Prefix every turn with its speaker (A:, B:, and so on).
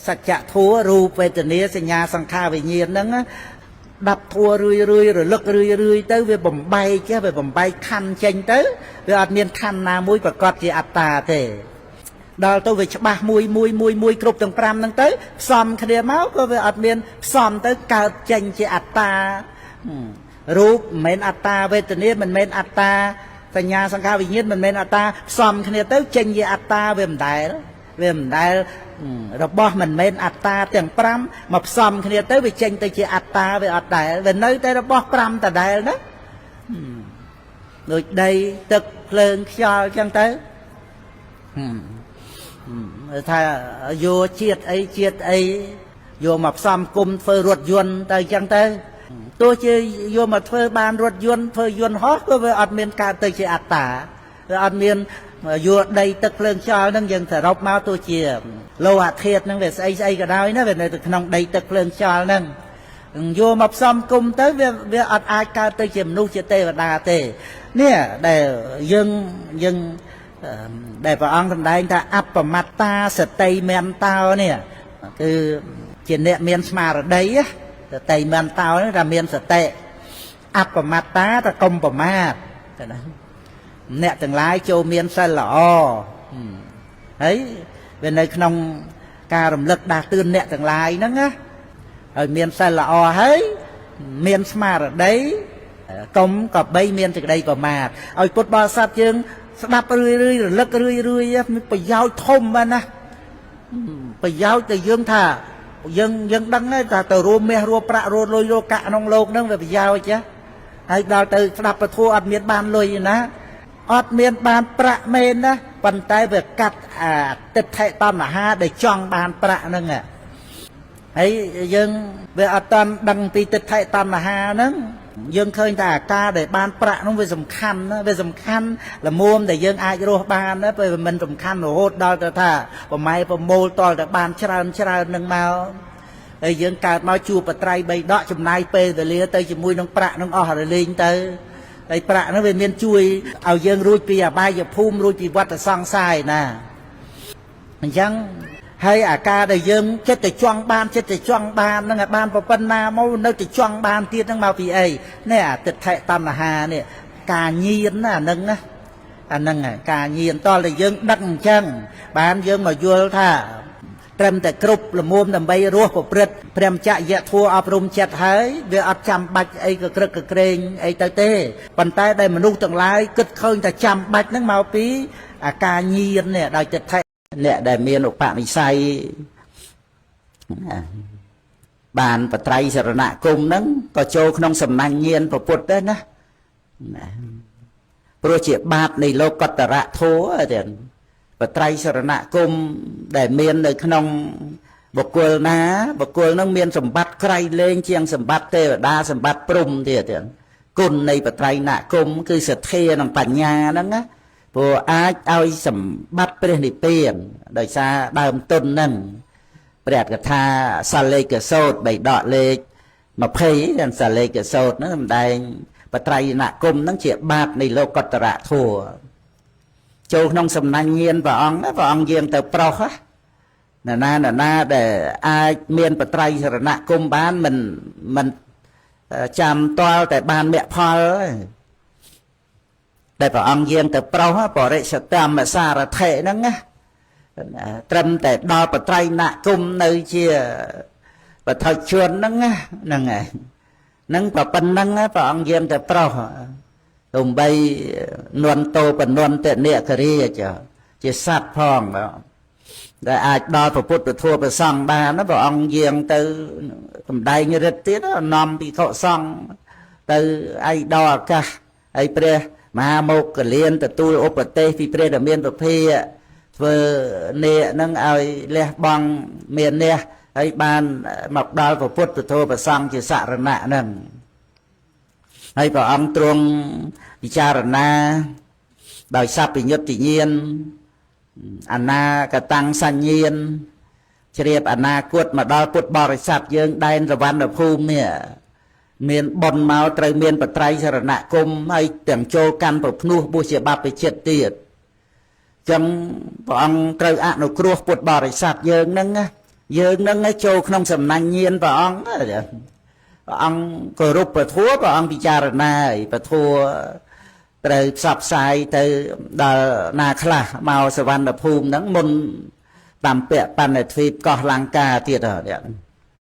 A: សច្ចធัวរូបវេទនាសញ្ញាសង្ខារវិញ្ញាណហ្នឹងដាប់ធัวរឿយរលឹករឿយទៅវាបំបែកវាបំបែកខណ្ឌចេញទៅវាអត់មានខណ្ឌណាមួយប្រកបជាអត្តាទេដល់ទៅវាច្បាស់មួយគ្រប់ទាំង5ហ្នឹងទៅផ្សំគ្នាមកក៏វាអត់មានផ្សំទៅកើតចេញជាអត្តារូបមិនមែនអត្តាវេទនាមិនមែនអត្តាសញ្ញាសង្ខារវិញ្ញាណមិនមែនអត្តាផ្សំគ្នាទៅចេញជាអត្តាវាមិនដែលរបស់មិនមែនអត្តាទាំង5មកផ្សំគ្នាទៅវាចេញទៅជាអត្តាវាអត់ដែលវានៅតែរបស់5ដដែលណាដូចដីទឹកភ្លើងខ្យល់អញ្ចឹងទៅថាយកជាតិអីយកមកផ្សំគុំធ្វើរថយន្តទៅអញ្ចឹងទៅទោះជាយកមកធ្វើបានរថយន្តធ្វើយន្តហោះក៏វាអត់មានកើតទៅជាអត្តាវាអត់មានយកដីទឹកភ្លើងខ្យល់ហ្នឹងយើងសរុបមកទោះជាលោហៈធាតុហ្នឹងវាស្អីក៏ដោយណាវានៅទៅក្នុងដីទឹកភ្លើងខ្យល់ហ្នឹងយកមកផ្សំគុំទៅវាអត់អាចកើតទៅជាមនុស្សជាទេវតាទេនេះដែលយើងដែលព្រះអង្គសម្ដែងថាអបមត្តាសតិមេន្តោនេះគឺជាអ្នកមានស្មារតីសតិមេន្តោនេះថាមានសតិអបមត្តាតែកុំប្រមាទណាអ្នកទាំងឡាយចូលមានសិលល្អហើយវានៅក្នុងការរំលឹកដាស់តឿនអ្នកទាំងឡាយហ្នឹងណាហើយមានសិលល្អហើយមានស្មារតីកុំក៏បីមានសេចក្តីប្រមាទឲ្យពុទ្ធបរិស័ទយើងស្ដាប់រឿយរលឹករឿយមានប្រយោជន៍ធំណាស់ប្រយោជន៍តែយើងថាយើងដឹងថាទៅរួមមាសរួមប្រាក់រត់លុយរកកាក់ក្នុងโลกហ្នឹងវាប្រយោជន៍ហើយដល់ទៅស្ដាប់ពធអត់មានបានលុយណាអត់មានបានប្រាក់មែនណាប៉ុន្តែវាកាត់អាទិដ្ឋិតណ្ហាដែលចង់បានប្រាក់ហ្នឹងហើយយើងវាអត់តាន់ដឹងពីទិដ្ឋិតណ្ហាហ្នឹងយើងឃើញតែអាការដែលបានប្រាក់នោះវាសំខាន់ណាវាសំខាន់ល្មមដែលយើងអាចរស់បានណាពេលមិនសំខាន់រហូតដល់ទៅថាប្រម៉ែប្រមូលតលតែបានច្រើននឹងមកហើយយើងកើតមកជួបបត្រៃបីដកចំណាយពេលវេលាទៅជាមួយនឹងប្រាក់នឹងអស់រលេងទៅហើយប្រាក់នោះវាមានជួយឲ្យយើងរួចពីអបាយភូមិរួចពីវដ្តសង្សារណាអញ្ចឹងហើយអាការដែលយើងចិត្តតែចង់បានហ្នឹងឲ្យបានប៉ុណ្ណាមកនៅតែចង់បានទៀតហ្នឹងមកពីអីនេះអាទិដ្ឋិតណ្ហានេះការញៀនណាអាហ្នឹងការញៀនតលតែយើងដឹកអញ្ចឹងបានយើងមកយល់ថាត្រឹមតែគ្រប់លមុំដើម្បីរស់ប្រព្រឹត្តព្រះចក្រយធัวអប់រំចិត្តហើយវាអត់ចាំបាច់អីក៏ក្រឹកក្រែងអីទៅទេប៉ុន្តែដែលមនុស្សទាំងឡាយគិតឃើញតែចាំបាច់ហ្នឹងមកពីអាការញៀននេះដោយទិដ្ឋិអ្នកដែលមានឧបនិស្ស័យបានបត្រៃសរណគមហ្នឹងក៏ចូលក្នុងសំណាញ់ញៀនពុទ្ធដែរណាព្រោះជាបាតនៃលោកតរៈធម៌ទៀតបត្រៃសរណគមដែលមាននៅក្នុងបុគ្គលណាបុគ្គលហ្នឹងមានសម្បត្តិក្រៃលែងជាងសម្បត្តិទេវតាសម្បត្តិព្រំទៀតគុណនៃបត្រៃណគមគឺសទ្ធានិងបញ្ញាហ្នឹងណាព្រោះអាចឲ្យសម្បត្តិព្រះនិព្វានដោយសារដើមទុនហ្នឹងព្រះកថាសាលេកសោតបីដកលេខ20ទាំងសាលេកសោតហ្នឹងសម្ដែងបត្រៃណគមហ្នឹងជាបាតនៃលោកតរៈធัวចូលក្នុងសំណាញ់ញៀនព្រះអង្គយាងទៅប្រុសណាដែលអាចមានបត្រៃសរណគមបានមិនចាំតល់តែបានមគ្គផលដែលព្រះអង្គយាងទៅប្រុសបរិសត្តមសារថេហ្នឹងណាត្រឹមតែដល់បត្រៃណគមនៅជាបឋិជនហ្នឹងហ្នឹងប្រប៉ុណ្្នឹងព្រះអង្គយាងទៅប្រុសដើម្បីនន់តោបនន់តនិករាជជាសត្វផងដែលអាចដល់ពុទ្ធធម៌ប្រសង់បានណាព្រះអង្គយាងទៅសំដែងរិទ្ធទៀតនាំភិក្ខុសង្ឃទៅឯដល់អាកាសហើយព្រះមហាមោគលានទទួលឧបទេសពីព្រះដ៏មានពភាធ្វើនេះនឹងឲ្យលះបង់មាននេះហើយបានមកដល់ពុទ្ធធម៌ប្រសង់ជាសរណៈហ្នឹងហើយព្រះអង្គទ្រង់ពិចារណាដោយសព្វញ្ញុត្តញាណអនាគតੰសញ្ញាណជ្រាបអនាគតមកដល់ពុទ្ធបរិស័ទយើងដែនរវណ្ណភូមិនេះមានបុណ្យមកត្រូវមានបត្រៃសរណគមហើយទាំងចូលកាន់ប្រភ្នោះបុស្សជាបព្វជិតទៀតចឹងព្រះអង្គត្រូវអនុគ្រោះពុទ្ធបរិស័ទយើងហ្នឹង យើងនឹងឲ្យចូលក្នុងសំណាញ់ញៀនព្រះអង្គព្រះអង្គគោរពព្រះធម៌ព្រះអង្គពិចារណាឲ្យព្រះធម៌ត្រូវផ្សព្វផ្សាយទៅដល់ណាខ្លះមកសវណ្ណភូមិហ្នឹងមុនតាមពាក់បណ្ឌិតទ្វីបកោះលង្កាទៀត